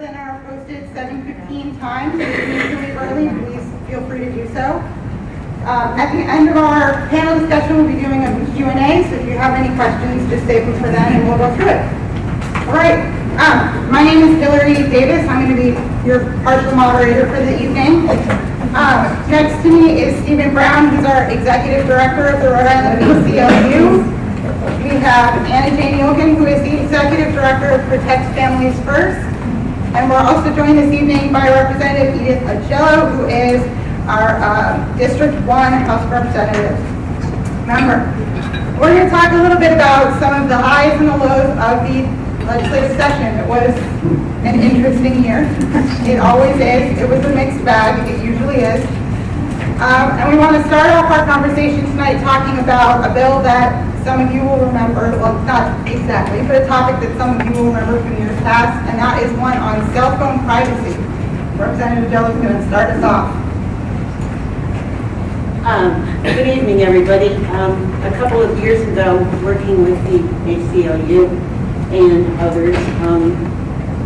within our posted 7:15 time. So if you need to leave early, please feel free to do so. At the end of our panel discussion, we'll be doing a Q&A, so if you have any questions, just save them for then and we'll go through it. All right, my name is Hillary Davis. I'm going to be your partial moderator for the evening. Next to me is Stephen Brown. He's our Executive Director of the Rhode Island ACLU. We have Anna Jane Yogan, who is the Executive Director of Protect Families First. And we're also joined this evening by Representative Edith Agello, who is our District 1 House of Representatives member. We're going to talk a little bit about some of the highs and the lows of the legislative session. It was an interesting year. It always is. It was a mixed bag. It usually is. And we want to start off our conversation tonight talking about a bill that some of you will remember, well, not exactly, but a topic that some of you will remember from years past, and that is one on cell phone privacy. Representative Agello is going to start us off. Good evening, everybody. A couple of years ago, working with the ACLU and others,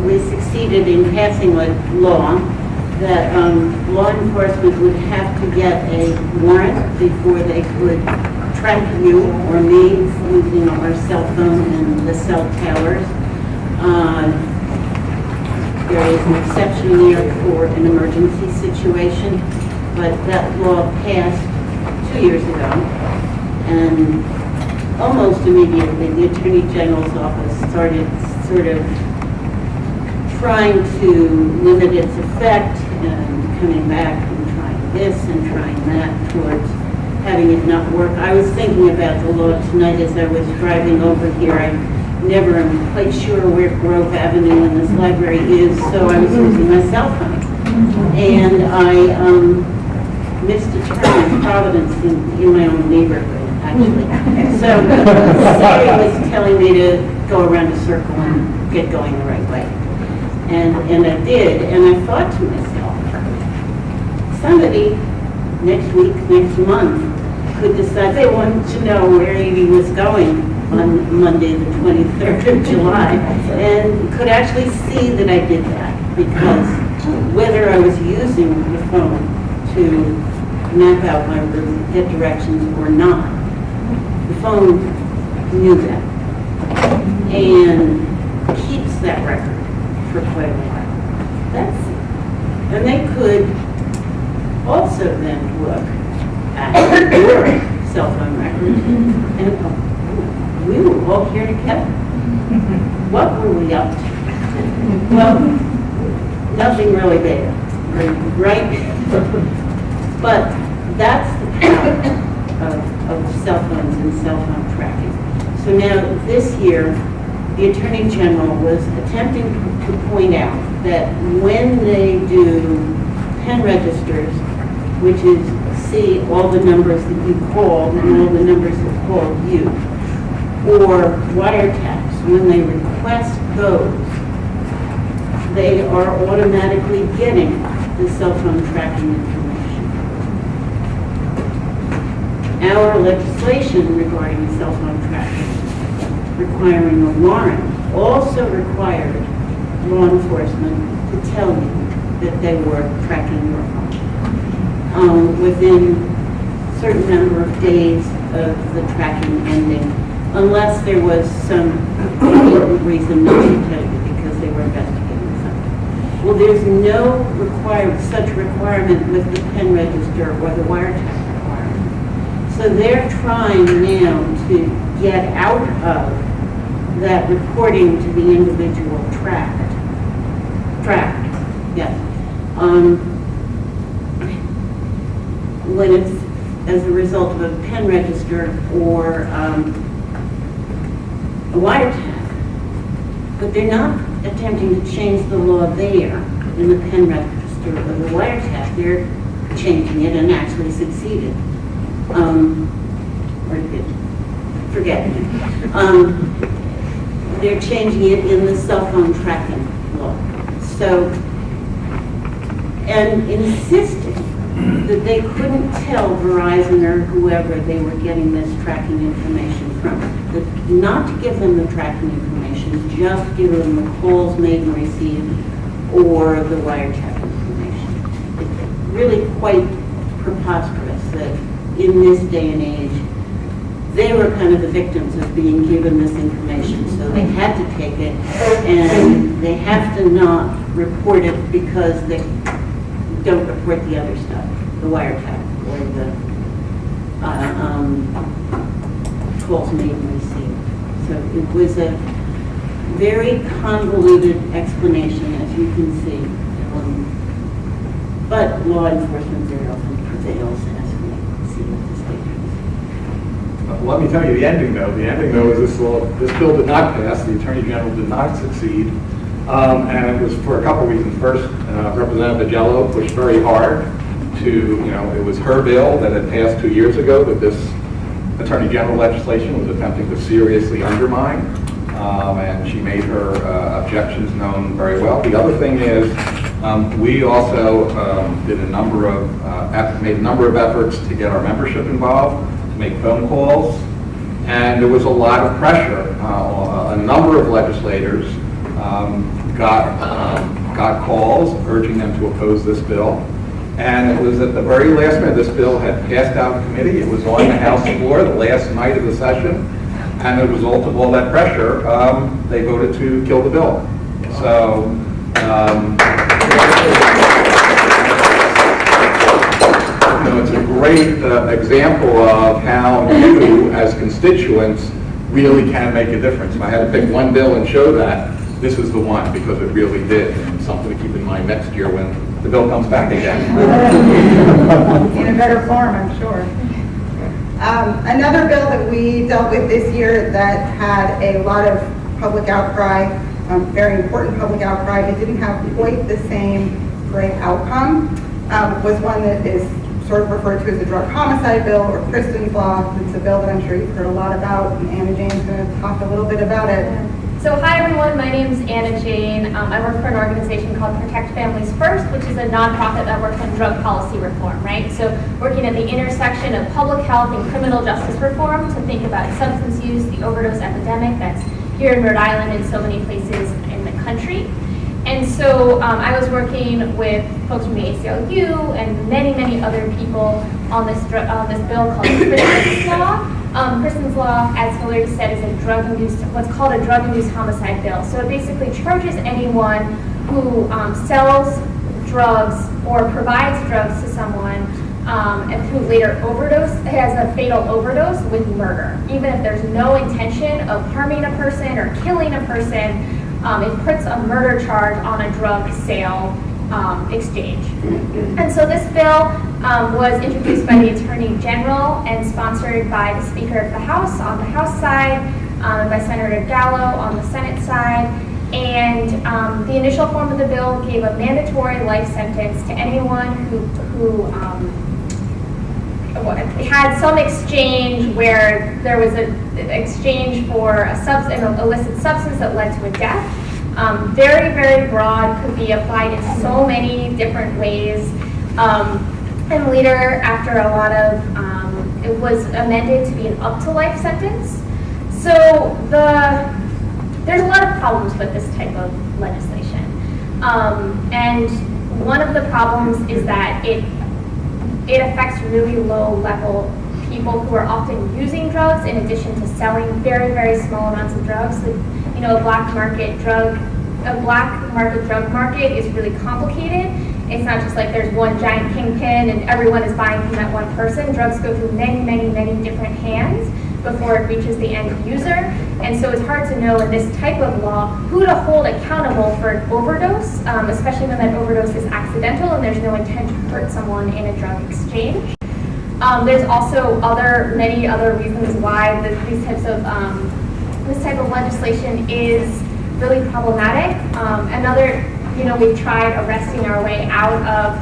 we succeeded in passing a law that law enforcement would have to get a warrant before they could track you or me using our cell phone and the cell towers. There is an exception there for an emergency situation, but that law passed 2 years ago, and almost immediately the Attorney General's office started sort of trying to limit its effect and coming back and trying this and trying that towards having it not work. I was thinking about the law tonight as I was driving over here. I never am quite sure where Grove Avenue in this library is, so I was using my cell phone. And I missed a turn in Providence in my own neighborhood, actually. So Siri was telling me to go around a circle and get going the right way. And I did, and I thought to myself, somebody next week, next month, could decide they wanted to know where Edie was going on Monday, the 23rd of July, and could actually see that I did that, because whether I was using the phone to map out my route, get directions or not, the phone knew that and keeps that record for quite a while. That's it. And they could also then look at your cell phone records and we were all here together. What were we up to? Well, nothing really bad, right? But that's the power of cell phones and cell phone tracking. So now this year, the Attorney General was attempting to point out that when they do pen registers, which is see all the numbers that you called and all the numbers that called you, or wiretaps, when they request those, they are automatically getting the cell phone tracking information. Our legislation regarding cell phone tracking, requiring a warrant, also required law enforcement to tell you that they were tracking your phone within a certain number of days of the tracking ending, unless there was some important reason not to tell you because they were investigating something. Well, there's no such requirement with the pen register or the wiretap. So they're trying now to get out of that reporting to the individual tracked, yes. When it's as a result of a pen register or a wiretap, but they're not attempting to change the law there in the pen register or the wiretap. They're changing it and actually succeeded. Forget it. They're changing it in the cell phone tracking law. So, and insisting that they couldn't tell Verizon or whoever they were getting this tracking information from. Not to give them the tracking information, just give them the calls made and received or the wiretap information. It's really quite preposterous that in this day and age, they were kind of the victims of being given this information, so they had to take it, and they have to not report it because they don't report the other stuff, the wiretap or the calls made and received. So it was a very convoluted explanation, as you can see. But law enforcement very often prevails, as we see with this case. Let me tell you the ending, though. The ending, though, is this bill did not pass. The Attorney General did not succeed. And it was for a couple reasons. First, Representative Agello pushed very hard to, it was her bill that had passed 2 years ago that this Attorney General legislation was attempting to seriously undermine. And she made her objections known very well. The other thing is, we also made a number of efforts to get our membership involved, to make phone calls, and there was a lot of pressure. A number of legislators got calls urging them to oppose this bill. And it was at the very last minute this bill had passed out of committee. It was on the House floor the last night of the session. And as a result of all that pressure, they voted to kill the bill. So, it's a great example of how you, as constituents, really can make a difference. If I had to pick one bill and show that, this is the one, because it really did. And something to keep in mind next year when the bill comes back again. In a better form, I'm sure. Another bill that we dealt with this year that had a lot of public outcry, very important public outcry, it didn't have quite the same great outcome, was one that is sort of referred to as a drug homicide bill, or Kristen's Law. It's a bill that I'm sure you've heard a lot about, and Anna Jane's going to talk a little bit about it. So hi everyone, my name is Anna Jane. I work for an organization called Protect Families First, which is a nonprofit that works on drug policy reform, right? So working at the intersection of public health and criminal justice reform to think about substance use, the overdose epidemic that's here in Rhode Island and so many places in the country. And so I was working with folks from the ACLU and many, many other people on this bill called Kristen's Law. Kristen's Law, as Hillary said, is a drug-induced, what's called a drug-induced homicide bill. So it basically charges anyone who sells drugs or provides drugs to someone and who later has a fatal overdose with murder. Even if there's no intention of harming a person or killing a person, it puts a murder charge on a drug sale exchange. And so this bill was introduced by the Attorney General and sponsored by the Speaker of the House on the House side, and by Senator Gallo on the Senate side. And the initial form of the bill gave a mandatory life sentence to anyone who had some exchange where there was an exchange for an illicit substance that led to a death. Very, very broad, could be applied in so many different ways. And later, after a lot of, it was amended to be an up to life sentence. So there's a lot of problems with this type of legislation. And one of the problems is that it affects really low level people who are often using drugs in addition to selling very, very small amounts of drugs. So, a black market drug market is really complicated. It's not just like there's one giant kingpin and everyone is buying from that one person. Drugs go through many, many, many different hands before it reaches the end user. And so it's hard to know in this type of law who to hold accountable for an overdose, especially when that overdose is accidental and there's no intent to hurt someone in a drug exchange. There's also many other reasons why this type of legislation is really problematic. We've tried arresting our way out of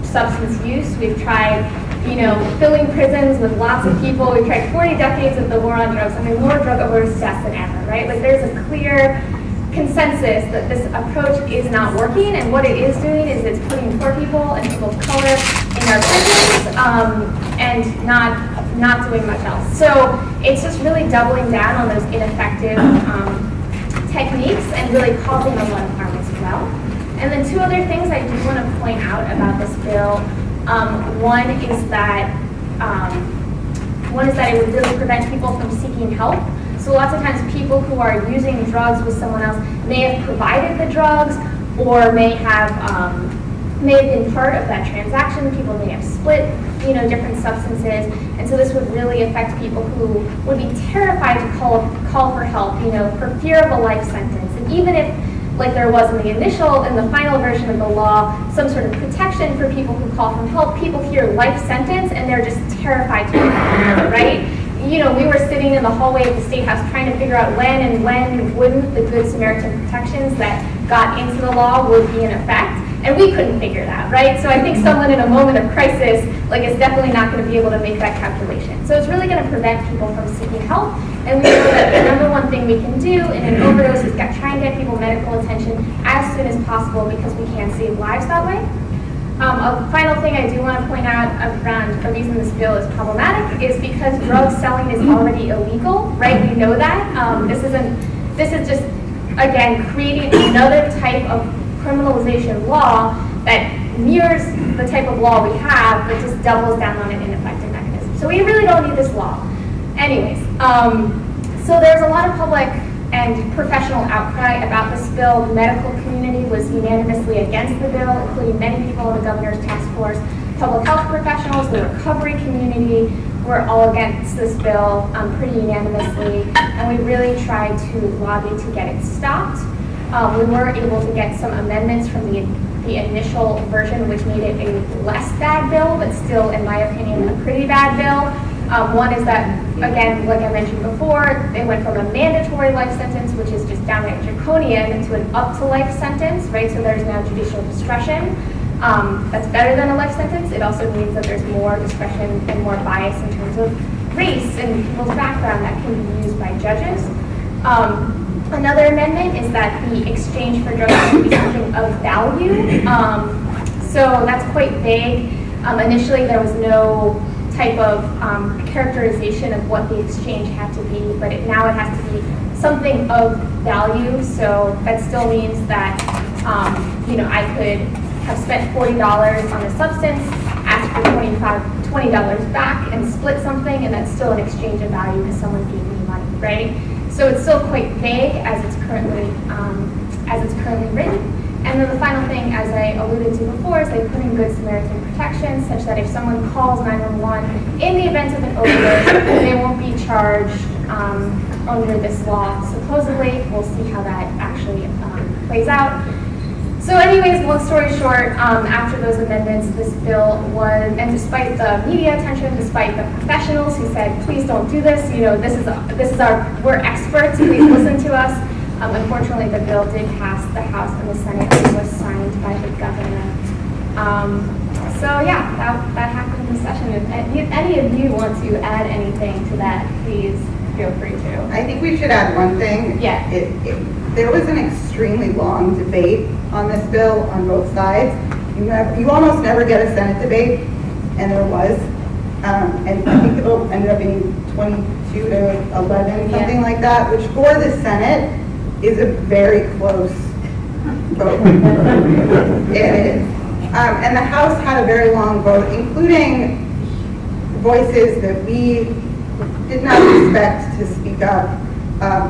substance use. We've tried, filling prisons with lots of people. We've tried 40 decades of the war on drugs. More drug overdose deaths than ever, right? Like there's a clear consensus that this approach is not working, and what it is doing is it's putting poor people and people of color in our prisons and not doing much else. So it's just really doubling down on those ineffective techniques and really causing a lot of harm as well. And then two other things I do want to point out about this bill. One is that it would really prevent people from seeking help. So lots of times people who are using drugs with someone else may have provided the drugs or may have been part of that transaction. People may have split, different substances. And so this would really affect people who would be terrified to call for help, for fear of a life sentence. And even if, like there was in the final version of the law, some sort of protection for people who call for help, people hear life sentence and they're just terrified to call, right? We were sitting in the hallway of the State House trying to figure out when wouldn't the Good Samaritan protections that got into the law would be in effect. And we couldn't figure that, right? So I think someone in a moment of crisis, is definitely not going to be able to make that calculation. So it's really going to prevent people from seeking help. And we know that the number one thing we can do in an overdose is try and get people medical attention as soon as possible because we can save lives that way. A final thing I do want to point out around a reason this bill is problematic is because drug selling is already illegal, right? We know that. This is just, again, creating another type of criminalization law that mirrors the type of law we have, but just doubles down on an ineffective mechanism. So we really don't need this law. Anyways, so there's a lot of public and professional outcry about this bill. The medical community was unanimously against the bill, including many people in the governor's task force. Public health professionals, the recovery community were all against this bill pretty unanimously, and we really tried to lobby to get it stopped. We were able to get some amendments from the initial version, which made it a less bad bill, but still, in my opinion, a pretty bad bill. One is that, again, like I mentioned before, they went from a mandatory life sentence, which is just downright draconian, to an up to life sentence, right? So there's now judicial discretion. That's better than a life sentence. It also means that there's more discretion and more bias in terms of race and people's background that can be used by judges. Another amendment is that the exchange for drugs should be something of value. So that's quite vague. Initially, there was no type of characterization of what the exchange had to be, but now it has to be something of value. So that still means that, I could have spent $40 on a substance, ask for $20 back, and split something, and that's still an exchange of value because someone gave me money, right? So it's still quite vague as it's currently written. And then the final thing, as I alluded to before, is they put in Good Samaritan protections such that if someone calls 911 in the event of an overdose, they won't be charged under this law. Supposedly, we'll see how that actually plays out. So anyways, long story short, after those amendments, this bill was, and despite the media attention, despite the professionals who said, please don't do this, we're experts, please listen to us. Unfortunately, the bill did pass the House and the Senate and was signed by the governor. So yeah, that happened in the session. If any of you want to add anything to that, please feel free to. I think we should add one thing. Yeah. There was an extremely long debate on this bill on both sides. You almost never get a Senate debate, and there was. And I think the vote ended up being 22 to 11, something like that, which for the Senate is a very close vote. It is. And the House had a very long vote, including voices that we did not expect to speak up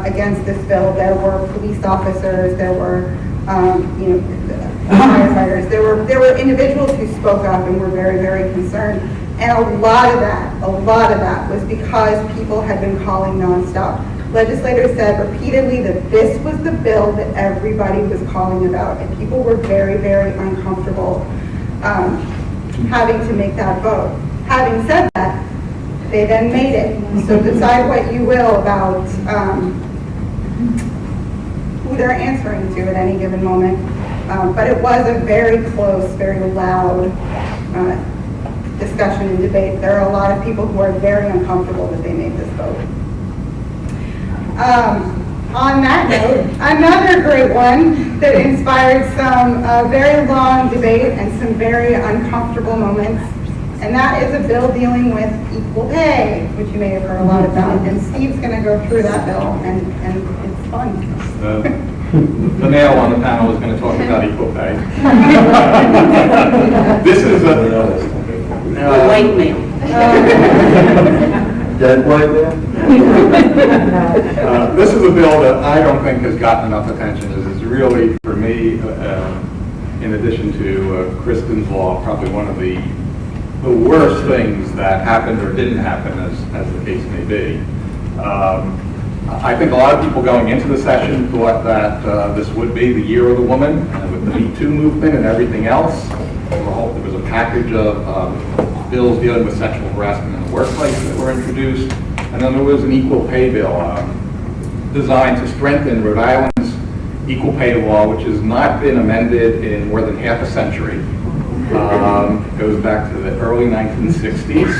against this bill. There were police officers, there were firefighters, there were individuals who spoke up and were very, very concerned. And a lot of that was because people had been calling nonstop. Legislators said repeatedly that this was the bill that everybody was calling about, and people were very, very uncomfortable having to make that vote. Having said that, they then made it. So decide what you will about who they're answering to at any given moment. But it was a very close, very loud discussion and debate. There are a lot of people who are very uncomfortable that they made this vote. On that note, another great one that inspired some very long debate and some very uncomfortable moments, and that is a bill dealing with equal pay, which you may have heard a lot about, and Steve's going to go through that bill, and it's fun. the male on the panel is going to talk about equal pay. This is a... The white male. Dead white man? This is a bill that I don't think has gotten enough attention. This is really, for me, in addition to Kristen's law, probably one of the worst things that happened or didn't happen, as the case may be. I think a lot of people going into the session thought that this would be the year of the woman, with the Me Too movement and everything else. There was a package of bills dealing with sexual harassment in the workplace that were introduced, and then there was an equal pay bill designed to strengthen Rhode Island's equal pay law, which has not been amended in more than half a century. It goes back to the early 1960s.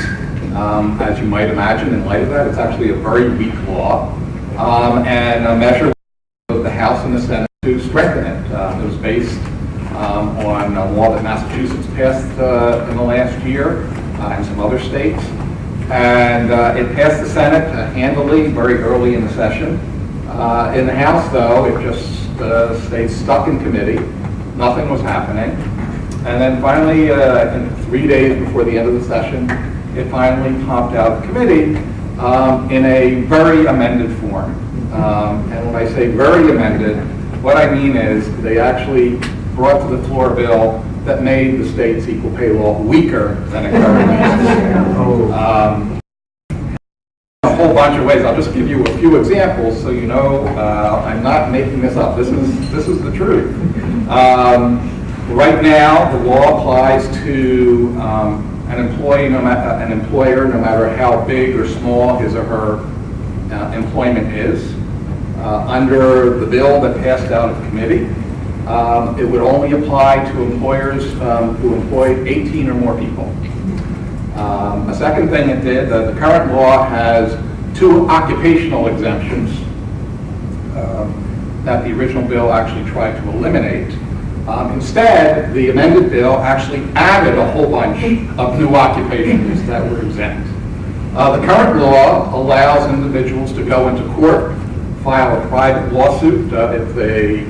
As you might imagine, in light of that, it's actually a very weak law, and a measure of the House and the Senate to strengthen it. It was based on a law that Massachusetts passed in the last year, and some other states. And it passed the Senate handily very early in the session. In the House, though, it just stayed stuck in committee. Nothing was happening. And then finally, I think 3 days before the end of the session, it finally popped out of committee in a very amended form. And when I say very amended, what I mean is they actually brought to the floor a bill that made the state's equal pay law weaker than it currently is. A whole bunch of ways. I'll just give you a few examples so you know I'm not making this up. This is the truth. Right now, the law applies to an employee, an employer, no matter how big or small his or her employment is. Under the bill that passed out of committee, it would only apply to employers who employ 18 or more people. A second thing it did, the current law has 2 occupational exemptions that the original bill actually tried to eliminate. Instead, the amended bill actually added a whole bunch of new occupations that were exempt. The current law allows individuals to go into court, file a private lawsuit if they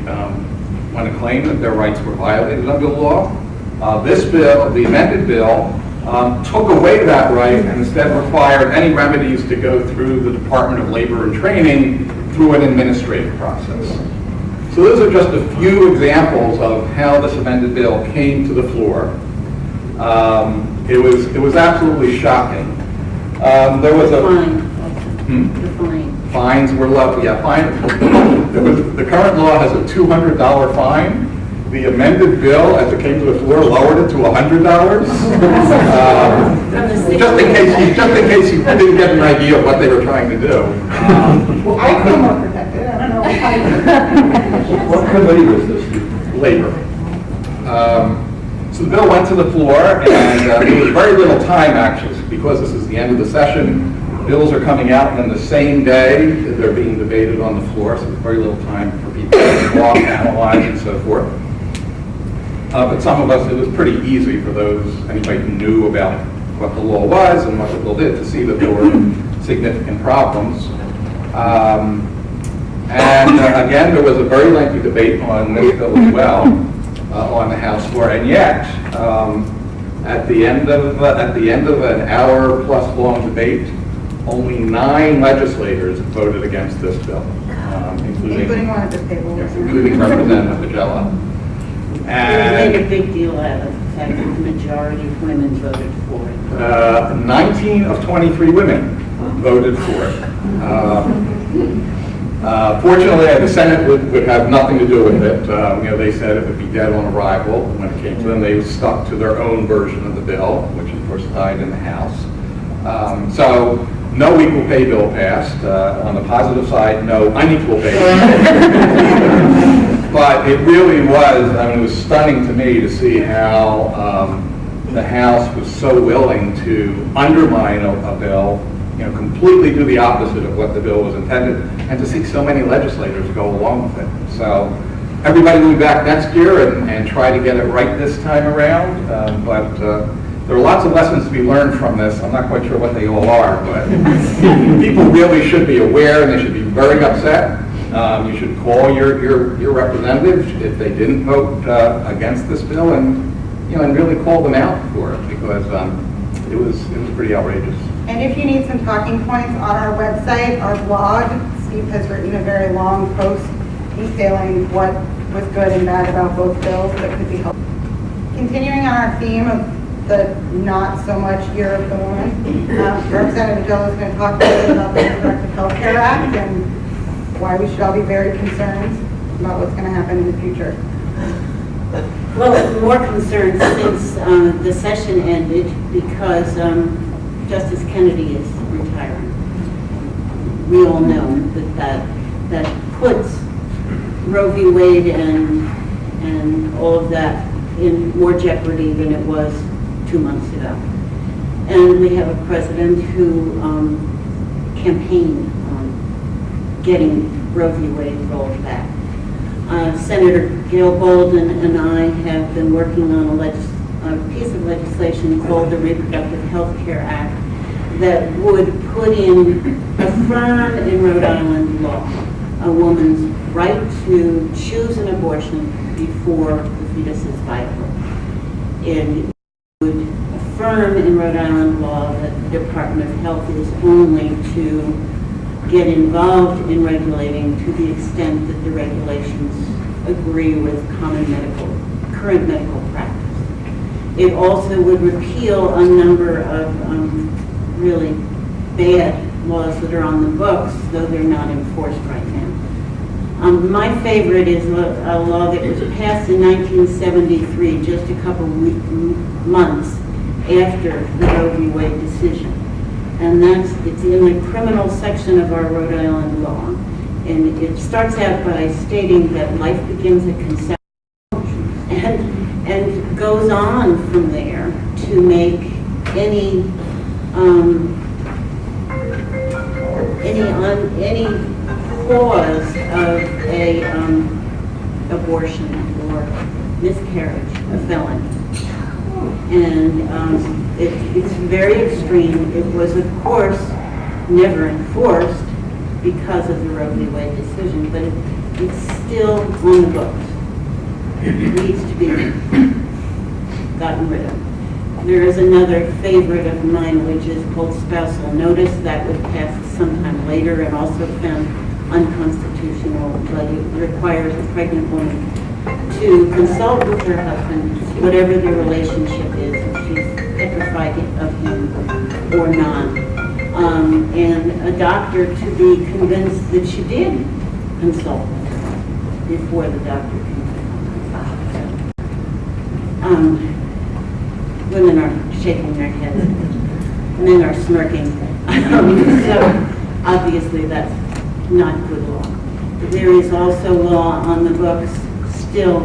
want to claim that their rights were violated under the law. This bill, the amended bill, took away that right and instead required any remedies to go through the Department of Labor and Training through an administrative process. So those are just a few examples of how this amended bill came to the floor. It was absolutely shocking. There was a fines were low. Yeah, fine. The current law has a $200 fine. The amended bill, as it came to the floor, lowered it to $100. Just in case you didn't get an idea of what they were trying to do. Well, I feel more protected. I don't know how you. What committee was this? Labor. So the bill went to the floor, and there was very little time, actually, because this is the end of the session. Bills are coming out, and then the same day they're being debated on the floor, so there's very little time for people to walk, analyze, and so forth. But some of us, it was pretty easy for anybody who knew about what the law was and what the bill did, to see that there were significant problems. And again, there was a very lengthy debate on this bill as well on the House floor, and yet at the end of an hour-plus long debate, only 9 legislators voted against this bill, Including one at the table. including Representative Pagella. They And made a big deal out of the fact that the majority of women voted for it. 19 of 23 women voted for it. Fortunately, the Senate would have nothing to do with it. They said it would be dead on arrival. When it came to them, they stuck to their own version of the bill, which of course died in the House. So no equal pay bill passed. On the positive side, no unequal pay bill. But it really was, it was stunning to me to see how the House was so willing to undermine a bill, completely do the opposite of what the bill was intended, and to see so many legislators go along with it. So everybody will be back next year and try to get it right this time around, but there are lots of lessons to be learned from this. I'm not quite sure what they all are, but people really should be aware, and they should be very upset You should call your representatives if they didn't vote against this bill, and and really call them out for it, because it was pretty outrageous. And if you need some talking points on our website, our blog, Steve has written a very long post detailing what was good and bad about both bills that could be helpful. Continuing on our theme of the not so much year of the woman, Representative Jello is going to talk a little bit about the Reproductive Health Care Act and why we should all be very concerned about what's going to happen in the future. Well, more concerned since the session ended because Justice Kennedy is retiring. We all know that puts Roe v. Wade and all of that in more jeopardy than it was 2 months ago. And we have a president who campaigned on getting Roe v. Wade rolled back. Senator Gail Bolden and I have been working on a piece of legislation called the Reproductive Health Care Act that would put affirm in Rhode Island law a woman's right to choose an abortion before the fetus is viable. It would affirm in Rhode Island law that the Department of Health is only to get involved in regulating to the extent that the regulations agree with current medical practice. It also would repeal a number of really bad laws that are on the books, though they're not enforced right now. My favorite is a law that was passed in 1973, just a couple months after the Roe v. Wade decision. And it's in the criminal section of our Rhode Island law. And it starts out by stating that life begins at conception and goes on from there to make any cause of a abortion or miscarriage a felony. And it's very extreme. It was, of course, never enforced because of the Roe v. Wade decision, but it's still on the books. It needs to be gotten rid of. There is another favorite of mine, which is called spousal notice. That would pass sometime later and also found unconstitutional, but it requires a pregnant woman to consult with her husband, whatever their relationship is, if she's petrified of him or not, and a doctor to be convinced that she did consult with her before the doctor can. Women are shaking their heads, men are smirking, so obviously that's not good law. There is also law on the books still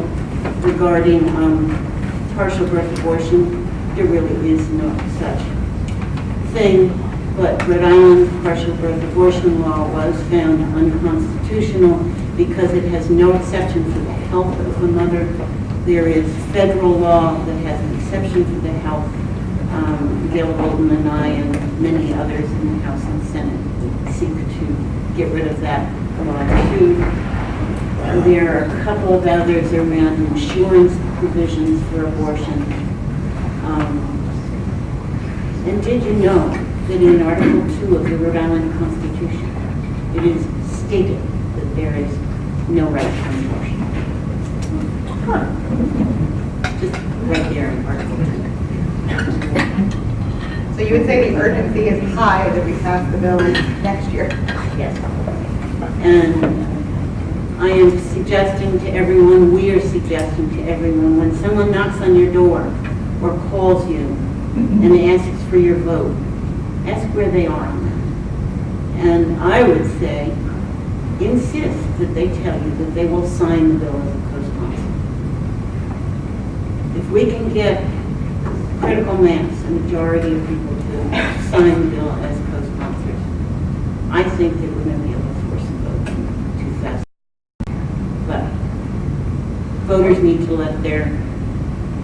regarding partial birth abortion. There really is no such thing, but Rhode Island partial birth abortion law was found unconstitutional because it has no exception for the health of the mother. There is federal law that has an exception for the health. Gail Bolden and I and many others in the House and Senate seek to get rid of that law too. There are a couple of others around insurance provisions for abortion. And did you know that in Article 2 of the Rhode Island Constitution, it is stated that there is no right to abortion? Just right there in Article 2. So you would say the urgency is high that we pass the bill next year? Yes. And I am suggesting to everyone, we are suggesting to everyone, when someone knocks on your door or calls you and asks for your vote, ask where they are. And I would say, insist that they tell you that they will sign the bill as a co-sponsor. If we can get critical mass, a majority of people to sign the bill as co-sponsors, I think that we're going to be able to force a vote in 2000. But voters need to let their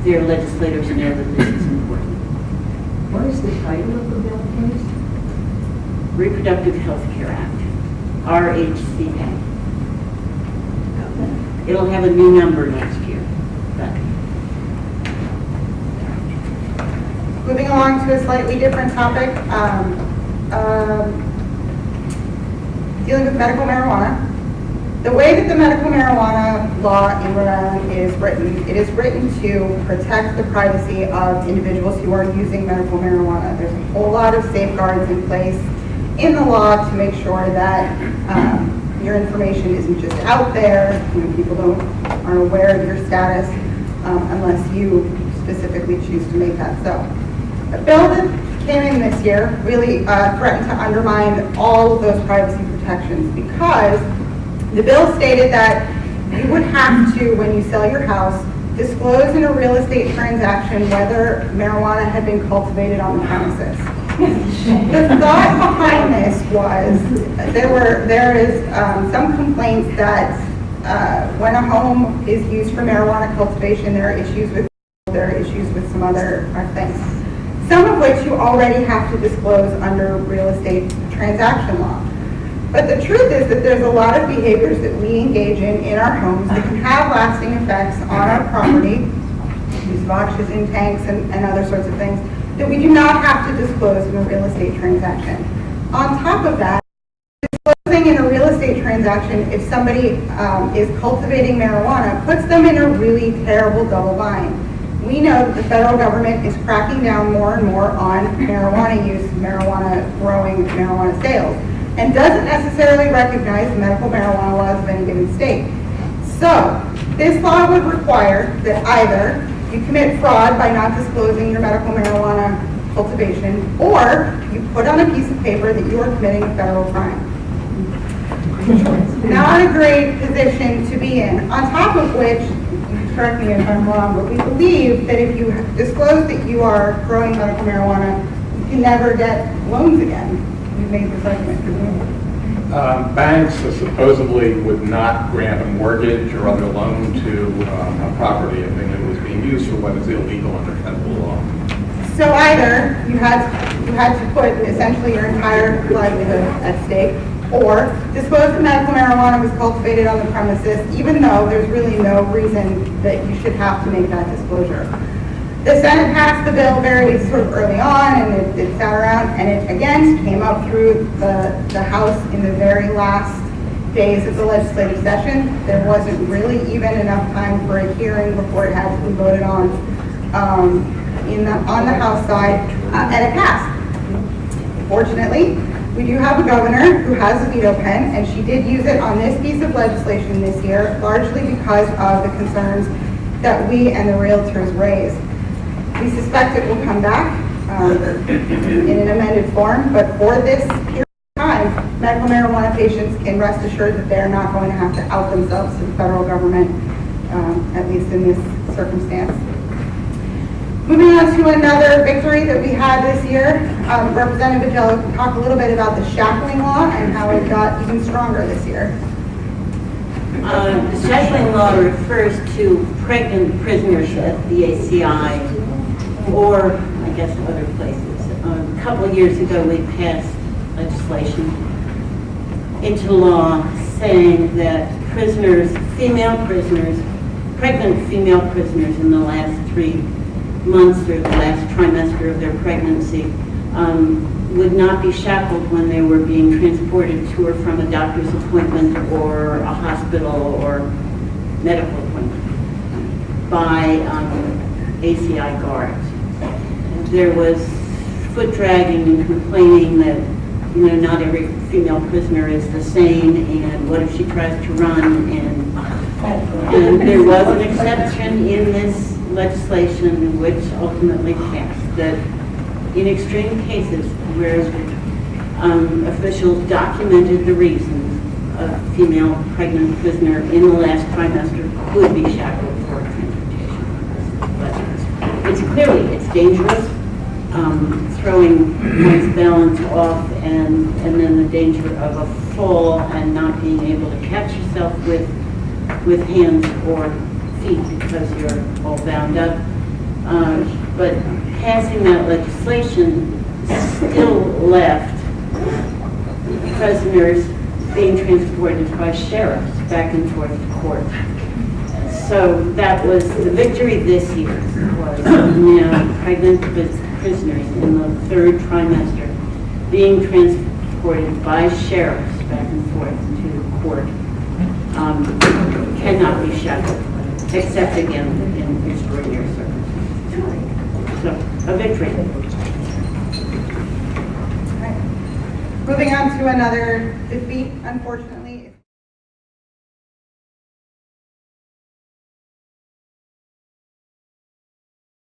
legislators know that this is important. What is the title of the bill, please? Reproductive Health Care Act, RHCA. It'll have a new number next year. But Moving along to a slightly different topic, dealing with medical marijuana. The way that the medical marijuana law in Rhode Island is written, it is written to protect the privacy of individuals who are using medical marijuana. There's a whole lot of safeguards in place in the law to make sure that your information isn't just out there. People aren't aware of your status unless you specifically choose to make that so. The bill that came in this year really threatened to undermine all of those privacy protections because the bill stated that you would have to, when you sell your house, disclose in a real estate transaction whether marijuana had been cultivated on the premises. The thought behind this was there is some complaints that when a home is used for marijuana cultivation, there are issues with some other things. Some of which you already have to disclose under real estate transaction law. But the truth is that there's a lot of behaviors that we engage in our homes that can have lasting effects on our property, use of oxygen tanks and other sorts of things, that we do not have to disclose in a real estate transaction. On top of that, disclosing in a real estate transaction, if somebody is cultivating marijuana, puts them in a really terrible double bind. We know that the federal government is cracking down more and more on marijuana use, marijuana growing, marijuana sales, and doesn't necessarily recognize the medical marijuana laws of any given state. So, this law would require that either you commit fraud by not disclosing your medical marijuana cultivation, or you put on a piece of paper that you are committing a federal crime. Not a great position to be in. On top of which, correct me if I'm wrong, but we believe that if you disclose that you are growing medical marijuana, you can never get loans again. We've made this argument. Banks supposedly would not grant a mortgage or other loan to a property if it was being used for what is illegal under federal law. So either you had to put essentially your entire livelihood at stake, or disclose that medical marijuana was cultivated on the premises, even though there's really no reason that you should have to make that disclosure. The Senate passed the bill very sort of early on, and it sat around, and it again came up through the House in the very last days of the legislative session. There wasn't really even enough time for a hearing before it had to be voted on on the House side, and it passed. Fortunately, we do have a governor who has a veto pen, and she did use it on this piece of legislation this year, largely because of the concerns that we and the realtors raised. We suspect it will come back in an amended form, but for this period of time, medical marijuana patients can rest assured that they're not going to have to out themselves to the federal government, at least in this circumstance. Moving on to another victory that we had this year, Representative Jello can talk a little bit about the shackling law and how it got even stronger this year. The shackling law refers to pregnant prisoners at the ACI or, I guess, other places. A couple of years ago, we passed legislation into law saying that prisoners, pregnant female prisoners in the last 3 months or the last trimester of their pregnancy would not be shackled when they were being transported to or from a doctor's appointment or a hospital or medical appointment by ACI guards. There was foot dragging and complaining that, not every female prisoner is the same, and what if she tries to run, and there was an exception in this legislation which ultimately passed, that in extreme cases where officials documented the reasons a female pregnant prisoner in the last trimester could be shackled for transportation. But it's dangerous, throwing one's balance off, and then the danger of a fall and not being able to catch yourself with hands or feet because you're all bound up. But passing that legislation still left prisoners being transported by sheriffs back and forth to court. So that was, the victory this year was now pregnant prisoners in the third trimester being transported by sheriffs back and forth to court cannot be shackled, except again in extraordinary circumstances. So, a victory. Moving on to another defeat, unfortunately.